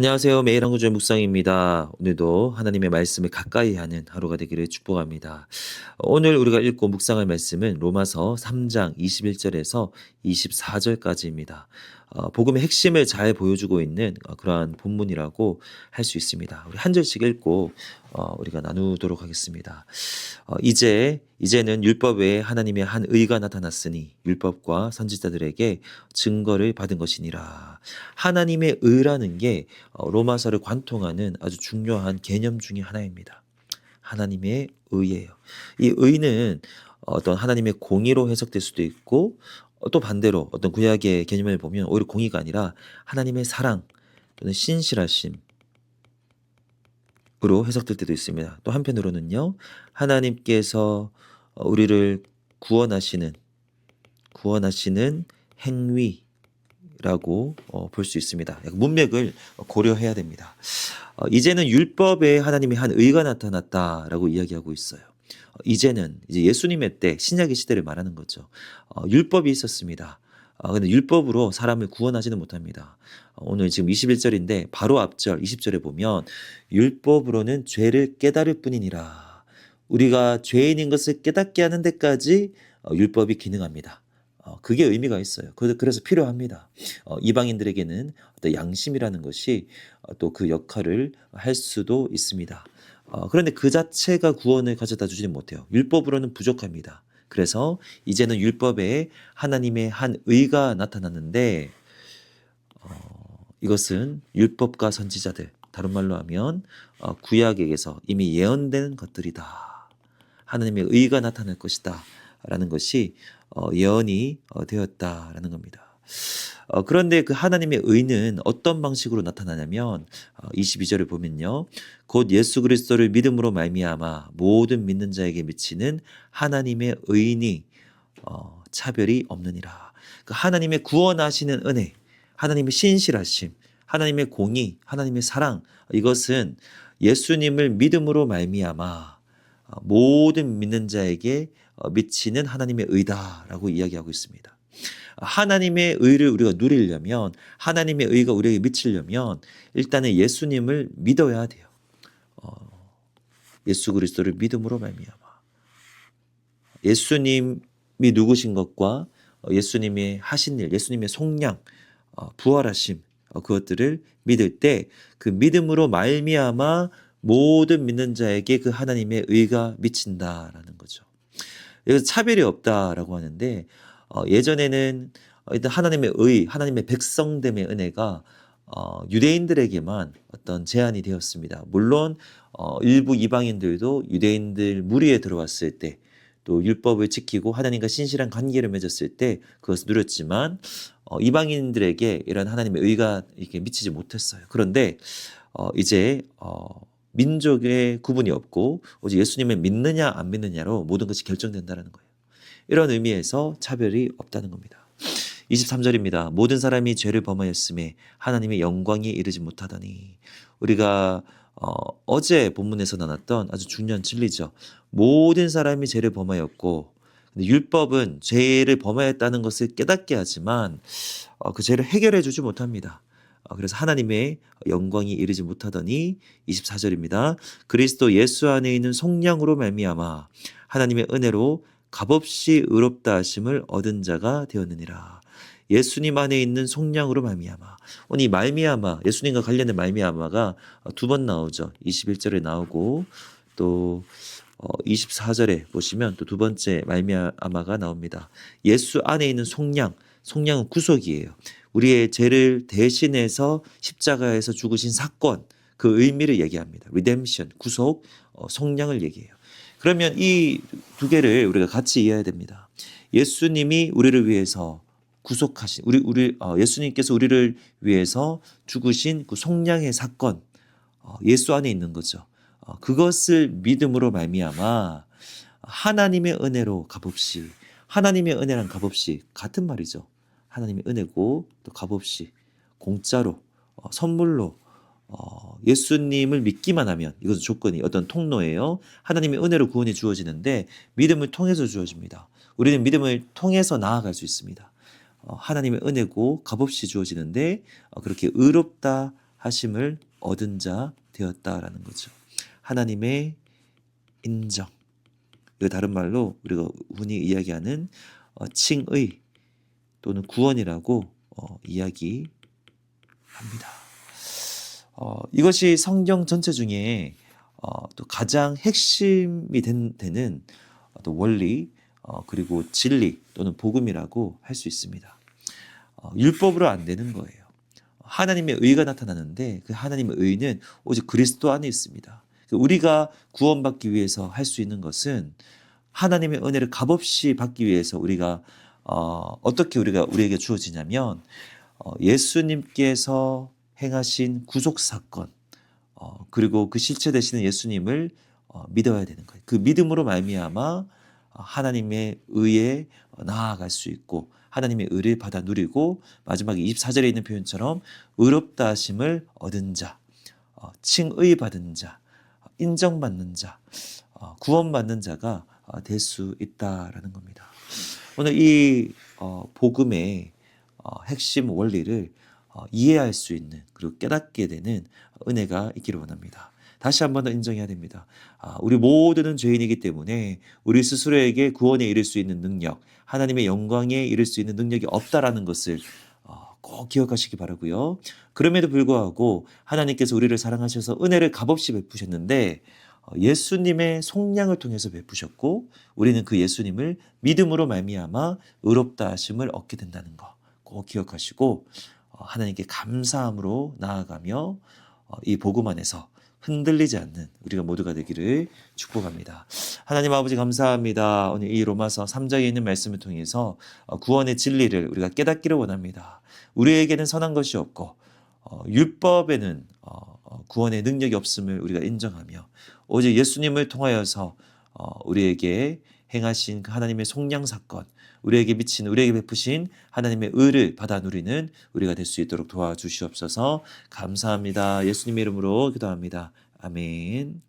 안녕하세요. 매일 한 구절 묵상입니다. 오늘도 하나님의 말씀을 가까이 하는 하루가 되기를 축복합니다. 오늘 우리가 읽고 묵상할 말씀은 로마서 3장 21절에서 24절까지입니다. 복음의 핵심을 잘 보여주고 있는 그러한 본문이라고 할 수 있습니다. 우리 한 절씩 읽고 우리가 나누도록 하겠습니다. 이제는 율법 외에 하나님의 한 의가 나타났으니 율법과 선지자들에게 증거를 받은 것이니라. 하나님의 의라는 게 로마서를 관통하는 아주 중요한 개념 중의 하나입니다. 하나님의 의예요. 이 의는 어떤 하나님의 공의로 해석될 수도 있고 또 반대로 어떤 구약의 개념을 보면 오히려 공의가 아니라 하나님의 사랑 또는 신실하심으로 해석될 때도 있습니다. 또 한편으로는요. 하나님께서 우리를 구원하시는 행위라고 볼 수 있습니다. 문맥을 고려해야 됩니다. 이제는 율법에 하나님의 한 의가 나타났다라고 이야기하고 있어요. 이제는 이제 예수님의 때 신약의 시대를 말하는 거죠. 율법이 있었습니다. 근데 율법으로 사람을 구원하지는 못합니다. 오늘 지금 21절인데 바로 앞절 20절에 보면 율법으로는 죄를 깨달을 뿐이니라. 우리가 죄인인 것을 깨닫게 하는 데까지 율법이 기능합니다. 그게 의미가 있어요. 그래서 필요합니다. 이방인들에게는 어떤 양심이라는 것이 또 그 역할을 할 수도 있습니다. 그런데 그 자체가 구원을 가져다 주지는 못해요. 율법으로는 부족합니다. 그래서 이제는 율법에 하나님의 한 의가 나타났는데 이것은 율법과 선지자들, 다른 말로 하면 구약에게서 이미 예언된 것들이다. 하나님의 의가 나타날 것이다. 라는 것이 예언이 되었다라는 겁니다. 그런데 그 하나님의 의는 어떤 방식으로 나타나냐면 22절을 보면요. 곧 예수 그리스도를 믿음으로 말미암아 모든 믿는 자에게 미치는 하나님의 의니 차별이 없느니라. 그 하나님의 구원하시는 은혜, 하나님의 신실하심, 하나님의 공의, 하나님의 사랑, 이것은 예수님을 믿음으로 말미암아 모든 믿는 자에게 미치는 하나님의 의다라고 이야기하고 있습니다. 하나님의 의를 우리가 누리려면, 하나님의 의가 우리에게 미치려면 일단은 예수님을 믿어야 돼요. 예수 그리스도를 믿음으로 말미암아 예수님이 누구신 것과 예수님이 하신 일, 예수님의 속량, 부활하심, 그것들을 믿을 때 그 믿음으로 말미암아 모든 믿는 자에게 그 하나님의 의가 미친다라는 거죠. 여기서 차별이 없다라고 하는데 예전에는 일단 하나님의 의, 하나님의 백성됨의 은혜가 유대인들에게만 어떤 제한이 되었습니다. 물론 일부 이방인들도 유대인들 무리에 들어왔을 때 또 율법을 지키고 하나님과 신실한 관계를 맺었을 때 그것을 누렸지만 이방인들에게 이런 하나님의 의가 이렇게 미치지 못했어요. 그런데 이제 민족의 구분이 없고 오직 예수님을 믿느냐 안 믿느냐로 모든 것이 결정된다는 거예요. 이런 의미에서 차별이 없다는 겁니다. 23절입니다. 모든 사람이 죄를 범하였음에 하나님의 영광에 이르지 못하더니 우리가 어제 본문에서 나눴던 아주 중요한 진리죠. 모든 사람이 죄를 범하였고 근데 율법은 죄를 범하였다는 것을 깨닫게 하지만 그 죄를 해결해 주지 못합니다. 그래서 하나님의 영광이 이르지 못하더니 24절입니다. 그리스도 예수 안에 있는 속량으로 말미암아 하나님의 은혜로 값없이 의롭다 하심을 얻은 자가 되었느니라. 예수님 안에 있는 속량으로 말미암아. 오늘 이 말미암아, 예수님과 관련된 말미암아가 두 번 나오죠. 21절에 나오고 또 24절에 보시면 또 두 번째 말미암아가 나옵니다. 예수 안에 있는 속량은 구속이에요. 우리의 죄를 대신해서 십자가에서 죽으신 사건, 그 의미를 얘기합니다. 리뎀션, 구속, 속량을 얘기해요. 그러면 이 두 개를 우리가 같이 이해해야 됩니다. 예수님이 우리를 위해서 구속하신 예수님께서 우리를 위해서 죽으신 그 속량의 사건, 예수 안에 있는 거죠. 그것을 믿음으로 말미암아 하나님의 은혜로 값없이, 하나님의 은혜랑 값없이 같은 말이죠. 하나님의 은혜고 또 값없이 공짜로 선물로 예수님을 믿기만 하면 이것은 조건이 어떤 통로예요. 하나님의 은혜로 구원이 주어지는데 믿음을 통해서 주어집니다. 우리는 믿음을 통해서 나아갈 수 있습니다. 하나님의 은혜고 값없이 주어지는데 그렇게 의롭다 하심을 얻은 자 되었다라는 거죠. 하나님의 인정. 그 다른 말로 우리가 흔히 이야기하는 칭의 또는 구원이라고 이야기합니다. 이것이 성경 전체 중에 또 가장 핵심이 되는 또 원리 그리고 진리 또는 복음이라고 할 수 있습니다. 율법으로 안 되는 거예요. 하나님의 의가 나타나는데 그 하나님의 의는 오직 그리스도 안에 있습니다. 우리가 구원받기 위해서 할 수 있는 것은 하나님의 은혜를 값없이 받기 위해서 우리가 어떻게 우리에게 주어지냐면 예수님께서 행하신 구속 사건 그리고 그 실체 되시는 예수님을 믿어야 되는 거예요. 그 믿음으로 말미암아 하나님의 의에 나아갈 수 있고 하나님의 의를 받아 누리고 마지막에 24절에 있는 표현처럼 의롭다 하심을 얻은 자, 칭의 받은 자, 인정받는 자, 구원받는 자가 될 수 있다라는 겁니다. 오늘 이 복음의 핵심 원리를 이해할 수 있는 그리고 깨닫게 되는 은혜가 있기를 원합니다. 다시 한 번 더 인정해야 됩니다. 우리 모두는 죄인이기 때문에 우리 스스로에게 구원에 이를 수 있는 능력, 하나님의 영광에 이를 수 있는 능력이 없다라는 것을 꼭 기억하시기 바라고요. 그럼에도 불구하고 하나님께서 우리를 사랑하셔서 은혜를 값없이 베푸셨는데 예수님의 속량을 통해서 베푸셨고 우리는 그 예수님을 믿음으로 말미암아 의롭다 하심을 얻게 된다는 거 꼭 기억하시고 하나님께 감사함으로 나아가며 이 복음 안에서 흔들리지 않는 우리가 모두가 되기를 축복합니다. 하나님 아버지 감사합니다. 오늘 이 로마서 3장에 있는 말씀을 통해서 구원의 진리를 우리가 깨닫기를 원합니다. 우리에게는 선한 것이 없고 율법에는 구원의 능력이 없음을 우리가 인정하며 오직 예수님을 통하여서 우리에게 행하신 그 하나님의 속량 사건, 우리에게 베푸신 하나님의 의를 받아 누리는 우리가 될 수 있도록 도와주시옵소서. 감사합니다. 예수님의 이름으로 기도합니다. 아멘.